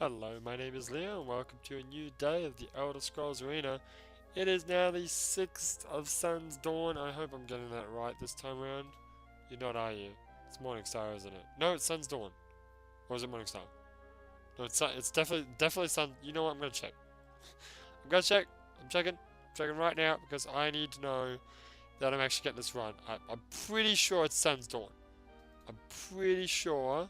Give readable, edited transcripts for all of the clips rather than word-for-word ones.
Hello, my name is Leo, and welcome to a new day of the Elder Scrolls Arena. It is now the 6th of Sun's Dawn. I hope I'm getting that right this time around. You're not, are you? It's Morning Star, isn't it? No, it's Sun's Dawn. Or is it Morning Star? No, it's definitely Sun. You know what? I'm gonna check. I'm gonna check. I'm checking. I'm checking right now because I need to know that I'm actually getting this right. I'm pretty sure it's Sun's Dawn. I'm pretty sure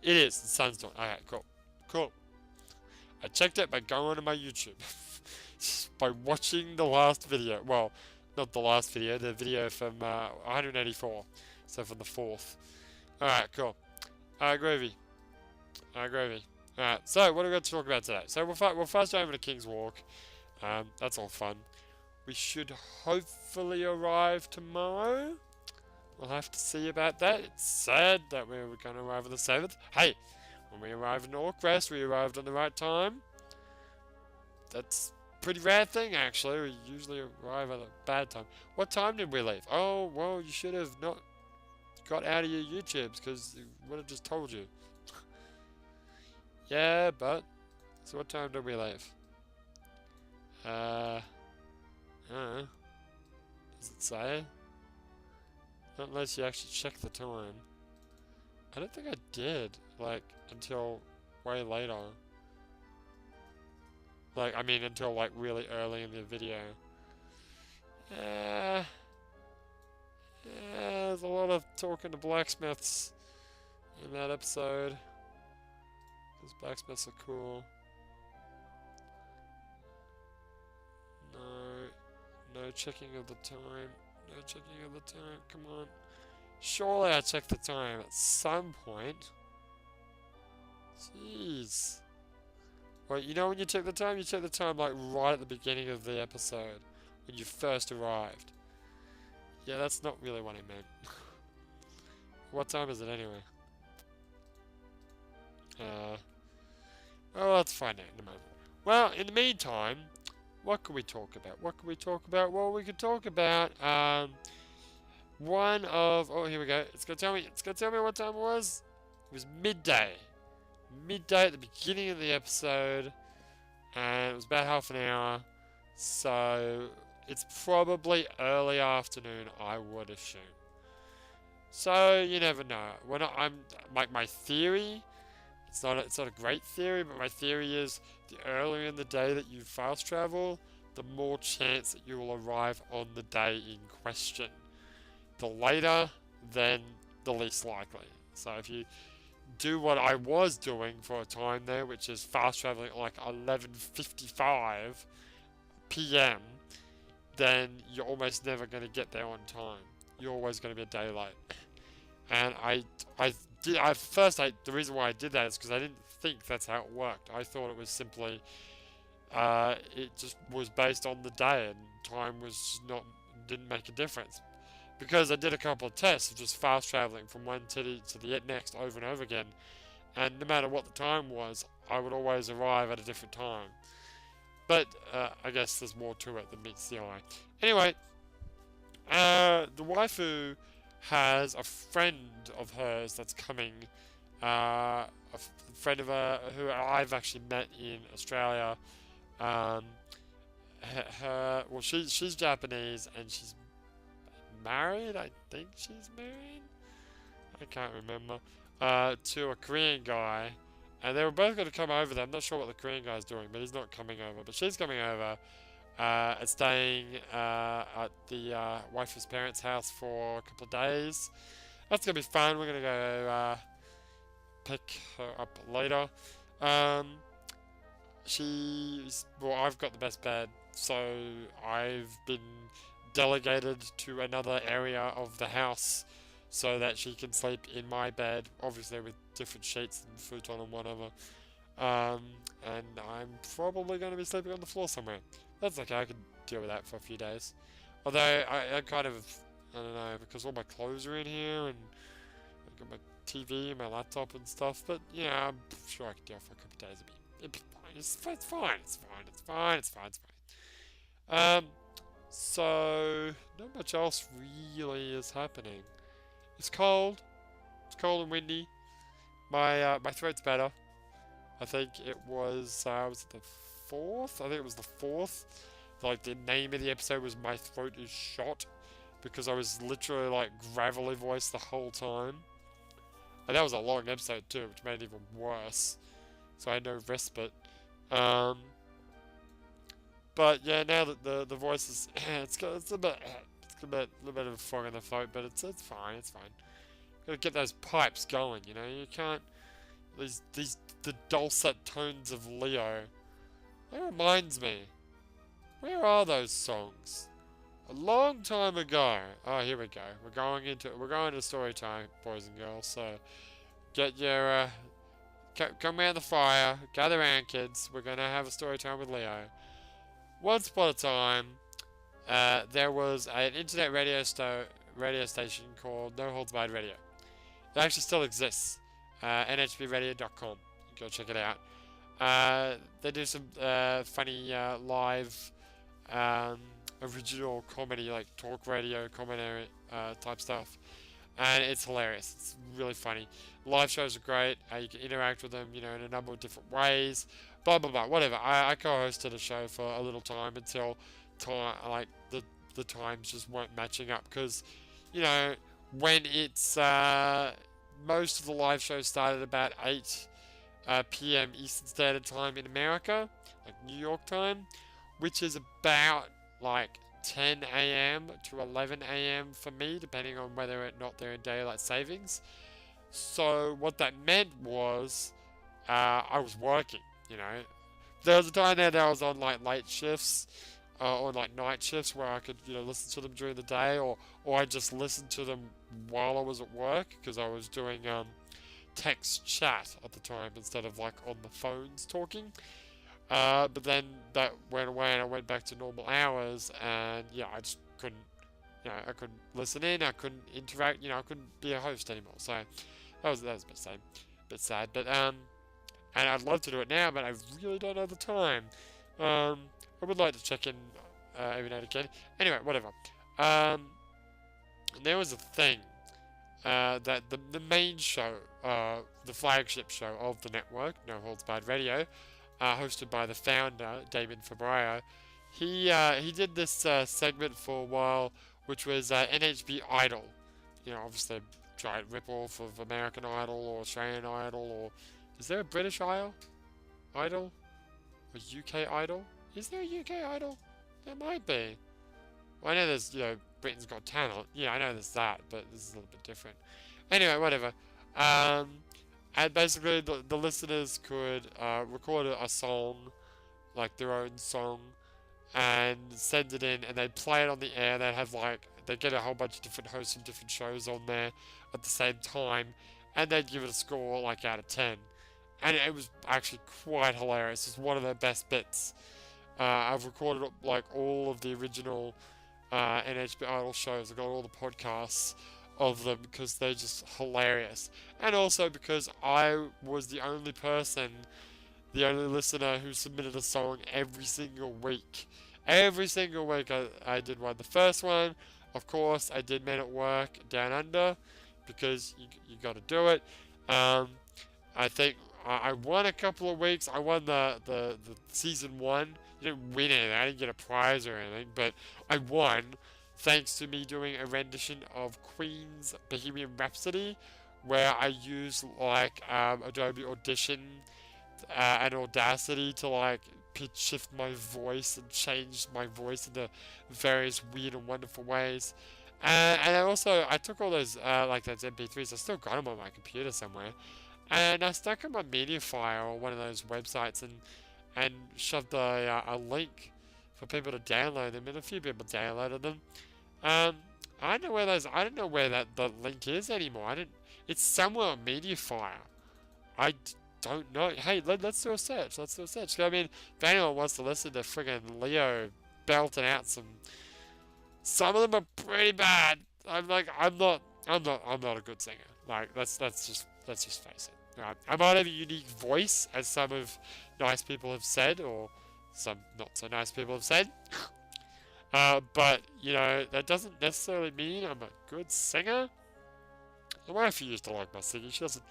it is the Sun's Dawn. Okay, cool. Cool. I checked it by going to my YouTube. By watching the last video. Well, not the last video, the video from 184. So from the 4th. Alright, cool. Gravy. Gravy. Alright, so what are we going to talk about today? So we'll first over to King's Walk. That's all fun. We should hopefully arrive tomorrow. We'll have to see about that. It's sad that we were going to arrive on the 7th. Hey, when we arrived in Orc Rest, we arrived on the right time. That's a pretty rare thing, actually. We usually arrive at a bad time. What time did we leave? Oh, well, you should have not got out of your YouTubes, because it would have just told you. Yeah, but... So what time did we leave? I don't know. Does it say? Not unless you actually check the time. I don't think I did, like, until way later. Like, I mean, until, like, really early in the video. There's a lot of talking to blacksmiths in that episode. Because blacksmiths are cool. No checking of the time. No checking of the time. Come on. Surely I checked the time at some point. Jeez. Well, you know when you check the time? You check the time like right at the beginning of the episode. When you first arrived. Yeah, that's not really what I meant. What time is it anyway? Well, let's find out in a moment. Well, in the meantime, what can we talk about? What can we talk about? Well, we could talk about, one of... Oh, here we go. It's gonna tell me what time it was. It was midday. Midday at the beginning of the episode. And it was about half an hour. So, it's probably early afternoon, I would assume. So, you never know. Like, my theory... It's not a great theory, but my theory is the earlier in the day that you fast travel, the more chance that you will arrive on the day in question. The later, then the least likely. So if you do what I was doing for a time there, which is fast traveling at like 11:55 p.m., then you're almost never going to get there on time. You're always going to be a day late. And the reason why I did that is because I didn't think that's how it worked. I thought it was simply, it just was based on the day and time didn't make a difference. Because I did a couple of tests of just fast traveling from one city to the next over and over again, and no matter what the time was, I would always arrive at a different time. But, I guess there's more to it than meets the eye. Anyway, the waifu has a friend of hers that's coming, a friend of her who I've actually met in Australia. She's Japanese and she's married. I think she's married. I can't remember. To a Korean guy, and they were both going to come over there. I'm not sure what the Korean guy's doing, but he's not coming over. But she's coming over. And staying at the wife's parents' house for a couple of days. That's going to be fun. We're going to go pick her up later. I've got the best bed, so I've been delegated to another area of the house so that she can sleep in my bed, obviously with different sheets and futon and whatever. And I'm probably going to be sleeping on the floor somewhere. That's okay, I can deal with that for a few days. Although, I kind of, I don't know, because all my clothes are in here, and I've got my TV and my laptop and stuff, but, yeah, I'm sure I can deal for a couple of days. It'll be fine, it's fine. So, not much else really is happening. It's cold and windy. My throat's better. I think it was it the 4th? I think it was the 4th. Like, the name of the episode was My Throat is Shot, because I was literally, like, gravelly voiced the whole time. And that was a long episode, too, which made it even worse. So I had no respite. But, yeah, now that the voice is... it's a little bit of a fog in the throat, but it's fine, it's fine. Gotta get those pipes going, you know? You can't... the dulcet tones of Leo. That reminds me. Where are those songs? A long time ago. Oh, here we go. We're going to story time, boys and girls. So, get your come around the fire, gather around, kids. We're gonna have a story time with Leo. Once upon a time, there was an internet radio station called No Holds Barred Radio. It actually still exists. NHPradio.com. Go check it out. They do some funny live original comedy, like talk radio commentary type stuff, and it's hilarious. It's really funny. Live shows are great. You can interact with them, you know, in a number of different ways. Blah blah blah. Whatever. I co-hosted a show for a little time until the times just weren't matching up, because, you know, when it's most of the live shows started about 8 p.m. Eastern Standard Time in America, like New York time, which is about like 10 a.m. to 11 a.m. for me, depending on whether or not they're in daylight savings. So what that meant was I was working, you know. There was a time there that I was on like late shifts or like night shifts where I could, you know, listen to them during the day, or I just listened to them while I was at work, because I was doing text chat at the time instead of like on the phones talking. But then that went away and I went back to normal hours, and yeah, I just couldn't, you know, I couldn't listen in, I couldn't interact, you know, I couldn't be a host anymore. So that was a bit sad. But and I'd love to do it now, but I really don't have the time. I would like to check in every now and again. Anyway, whatever. There was a thing that the main show, the flagship show of the network, No Holds Barred Radio, hosted by the founder, Damon Fabrio, he did this segment for a while, which was NHP Idol. You know, obviously a giant rip-off of American Idol or Australian Idol, or... Is there a British Idol? Or UK Idol? Is there a UK Idol? There might be. Well, I know there's, you know, Britain's Got Talent. Yeah, I know there's that, but this is a little bit different. Anyway, whatever. And basically, the listeners could record a song, like their own song, and send it in, and they'd play it on the air. They'd have like, they'd get a whole bunch of different hosts from different shows on there at the same time, and they'd give it a score like out of 10. And it was actually quite hilarious. It's one of their best bits. I've recorded like all of the original NHP Idol shows. I've got all the podcasts of them because they're just hilarious. And also because I was the only listener who submitted a song every single week. Every single week I did one. The first one, of course, I did Men at Work Down Under, because you got to do it. I think I won a couple of weeks. I won the season 1. You didn't win anything. I didn't get a prize or anything, but I won thanks to me doing a rendition of Queen's Bohemian Rhapsody, where I used like Adobe Audition and Audacity to like pitch shift my voice and change my voice into various weird and wonderful ways. And I took all those like those MP3s. I still got them on my computer somewhere. And I stuck them on Mediafire or one of those websites and shoved a link for people to download them, and a few people downloaded them. I don't know where the link is anymore. It's somewhere on Mediafire. I don't know. Hey, let's do a search. I mean, if anyone wants to listen to friggin' Leo belting out some of them are pretty bad. I'm not a good singer. Like, let's just face it. I might have a unique voice, as some of nice people have said, or some not so nice people have said. But, you know, that doesn't necessarily mean I'm a good singer. My wife used to like my singing. She doesn't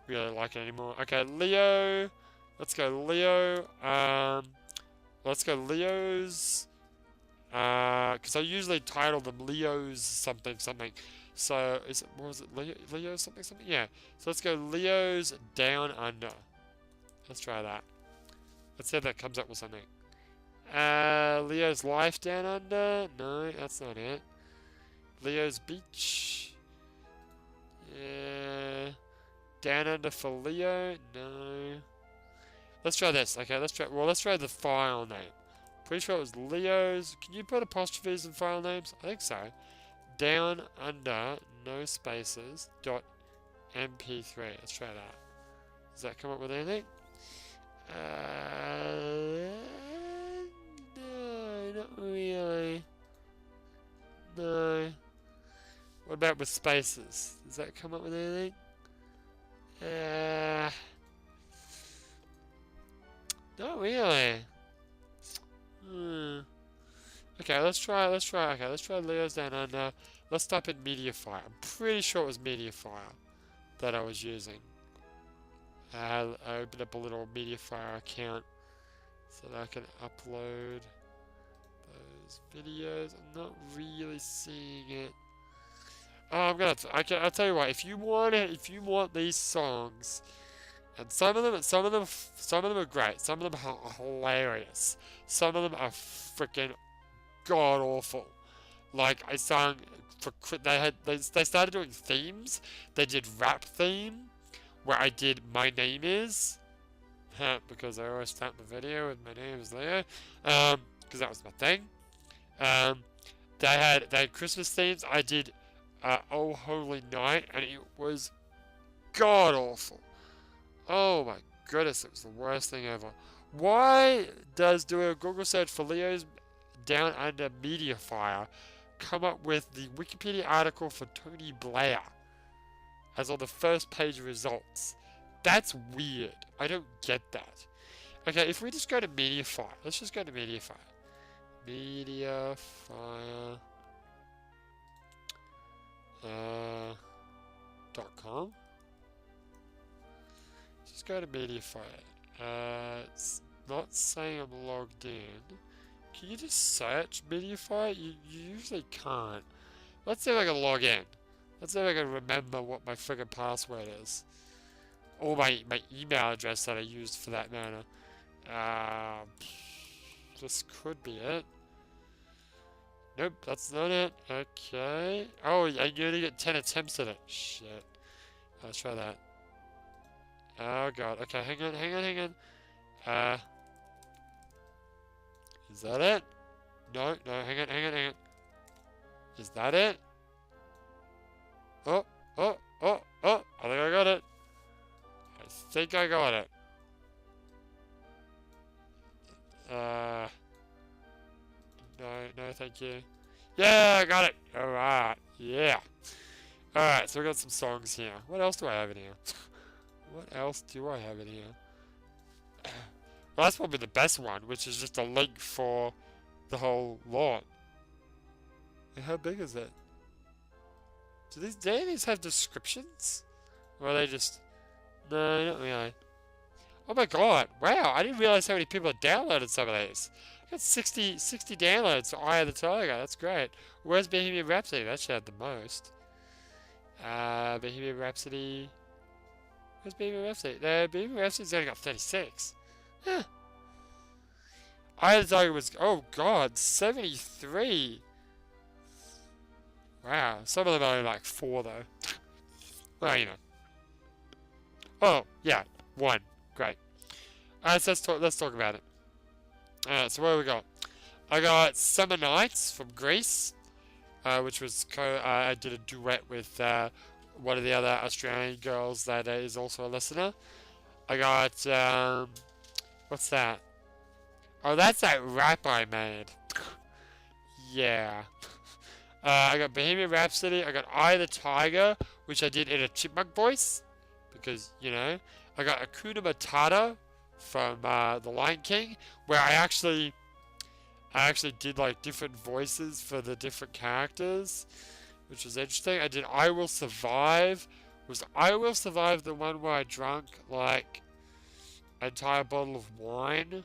really like it anymore. Okay, Leo Let's go Leo. Let's go Leo's. Because I usually title them Leo's something something. So is it, what was it? Leo something something? Yeah. So let's go Leo's Down Under. Let's try that. Let's see if that comes up with something. Leo's Life Down Under. No, that's not it. Leo's Beach. Yeah. Down Under for Leo. No. Let's try this. Okay, let's try the file name. Pretty sure it was Leo's. Can you put apostrophes in file names? I think so. Down Under, no spaces, dot MP3. Let's try that. Does that come up with anything? No, not really. No. What about with spaces? Does that come up with anything? Not really. Okay, let's try. Okay, let's try Leo's Down Under. Let's type in Mediafire. I'm pretty sure it was Mediafire that I was using. I opened up a little Mediafire account so that I can upload those videos. I'm not really seeing it. Oh, I'll tell you what. If you want these songs, and some of them are great. Some of them are hilarious. Some of them are freaking god awful. Like I sang they started doing themes. They did rap theme where I did My Name Is because I always start the video with My Name Is Leo because that was my thing. They had Christmas themes. I did Oh Holy Night, and it was god awful. Oh my goodness, it was the worst thing ever. Why does doing a Google search for Leo's Down Under Mediafire come up with the Wikipedia article for Tony Blair as on the first page results? That's weird. I don't get that. Okay, if we just go to Mediafire, let's just go to Mediafire. Mediafire. .com. Just go to Mediafire. It's not saying I'm logged in. Can you just search Mediafire? You usually can't. Let's see if I can log in. Let's see if I can remember what my friggin' password is. Or my email address that I used for that matter. This could be it. Nope, that's not it. Okay. Oh, I only get 10 attempts at it. Shit. Let's try that. Oh god. Okay, hang on. Is that it? No, hang on. Is that it? Oh. I think I got it. No, thank you. Yeah, I got it. Alright, yeah. Alright, so we got some songs here. What else do I have in here? Well, that's probably the best one, which is just a link for the whole lot. And how big is it? Do any of these have descriptions? Or are they just... No, not really. Oh my god, wow, I didn't realize how many people had downloaded some of these. I got 60 downloads for Eye of the Tiger, that's great. Where's Bohemian Rhapsody? That should have the most. Bohemian Rhapsody... Where's Bohemian Rhapsody? Bohemian Rhapsody's only got 36. Huh. Eye of the Tiger was... Oh god, 73! Wow, some of them are only like 4 though. Well, you know. Oh, yeah, 1. Great. Alright, so let's talk about it. Alright, so what do we got? I got Summer Nights from Greece, which was I did a duet with one of the other Australian girls that is also a listener. I got, what's that? Oh, that's that rap I made. Yeah. I got Bohemian Rhapsody, I got Eye of the Tiger, which I did in a chipmunk voice, because, you know. I got Hakuna Matata from The Lion King, where I actually did like different voices for the different characters, which was interesting. I did I Will Survive. Was I Will Survive the one where I drank like entire bottle of wine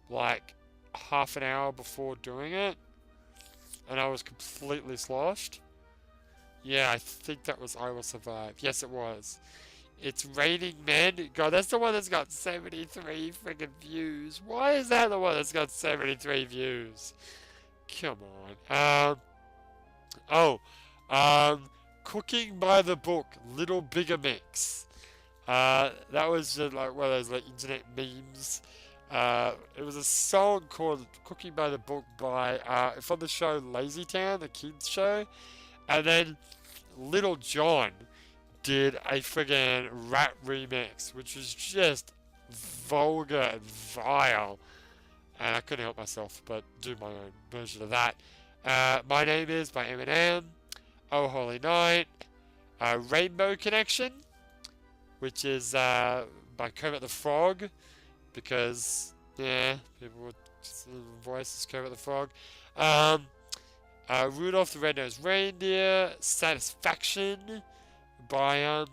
like half an hour before doing it, and I was completely sloshed. Yeah, I think that was I Will Survive. Yes, it was. It's Raining Men. God, that's the one that's got 73 friggin' views. Why is that the one that's got 73 views? Come on. Oh, Cooking by the Book, Little Bigger Mix. That was like one of those like internet memes. It was a song called Cooking by the Book by from the show Lazy Town, the kids show, and then Little John did a friggin' rap remix, which was just vulgar and vile, and I couldn't help myself but do my own version of that. My Name Is by Eminem, Oh Holy Night, Rainbow Connection, which is by Kermit the Frog, because, yeah, people would voice as Kermit the Frog. Rudolph the Red-Nosed Reindeer, Satisfaction by,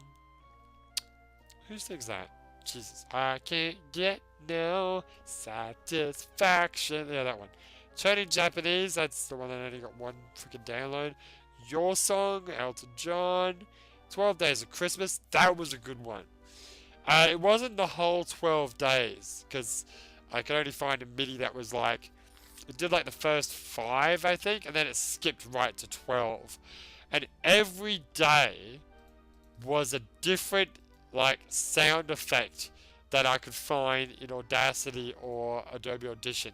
who sings that? Jesus, I can't get no satisfaction. Yeah, that one. Turning Japanese, that's the one that only got one freaking download. Your Song, Elton John. 12 Days of Christmas, that was a good one. It wasn't the whole 12 days, because I could only find a MIDI that was like, it did like the first 5, I think, and then it skipped right to 12. And every day was a different, like, sound effect that I could find in Audacity or Adobe Audition.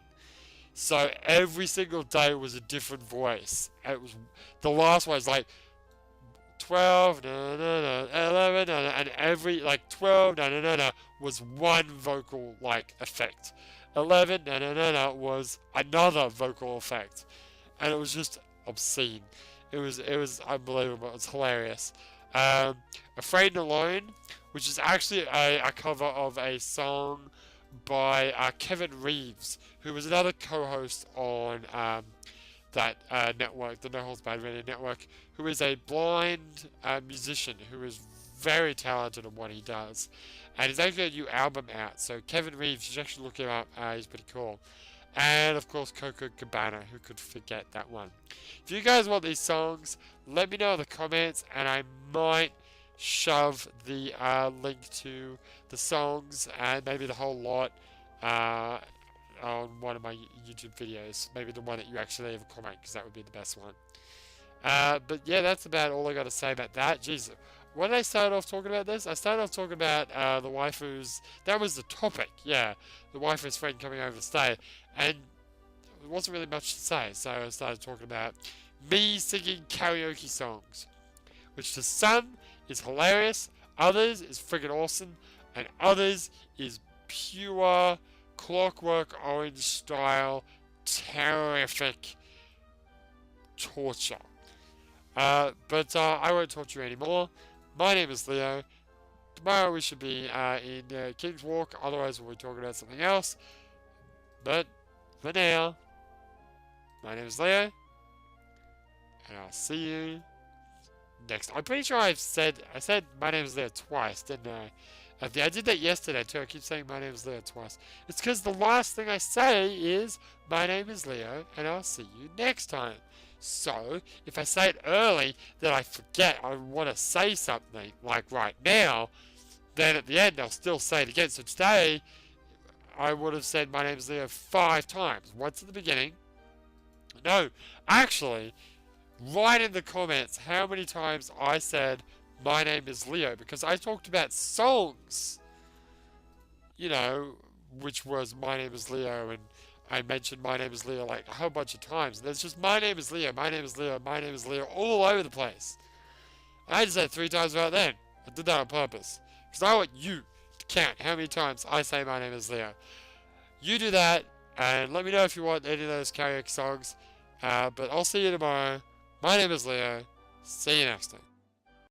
So every single day was a different voice. It was, the last one was like 12, 11, and every, like, 12, was one vocal, like, effect. 11, was another vocal effect. And it was just obscene. It was unbelievable. It was hilarious. Afraid and Alone, which is actually a cover of a song by Kevin Reeves, who was another co-host on that network, the No Holds Barred Radio Network, who is a blind musician who is very talented in what he does. And he's actually got a new album out, so Kevin Reeves, you should actually look him up, he's pretty cool. And of course Coco Cabana, who could forget that one. If you guys want these songs, let me know in the comments, and I might shove the link to the songs and maybe the whole lot on one of my YouTube videos. Maybe the one that you actually leave a comment, because that would be the best one. But yeah, that's about all I got to say about that. Jeez, when did I start off talking about this? I started off talking about the waifus. That was the topic, yeah. The waifu's friend coming over to stay. And there wasn't really much to say, so I started talking about me singing karaoke songs, which to some is hilarious, others is friggin' awesome, and others is pure Clockwork Orange style terrific torture. But I won't torture you anymore. My name is Leo. Tomorrow we should be in King's Walk, otherwise we'll be talking about something else. But for now, my name is Leo, and I'll see you next. I'm pretty sure I said my name is Leo twice, didn't I? I did that yesterday too. I keep saying my name is Leo twice. It's because the last thing I say is my name is Leo, and I'll see you next time. So, if I say it early, then I forget I want to say something, like right now, then at the end I'll still say it again. So today, I would have said my name is Leo 5 times. Once at the beginning. No, actually, write in the comments how many times I said my name is Leo, because I talked about songs, you know, which was my name is Leo, and I mentioned my name is Leo like a whole bunch of times. And there's just my name is Leo, my name is Leo, my name is Leo all over the place. I just said 3 times right then. I did that on purpose, because I want you to count how many times I say my name is Leo. You do that, and let me know if you want any of those karaoke songs. But I'll see you tomorrow. My name is Leo. See you next time.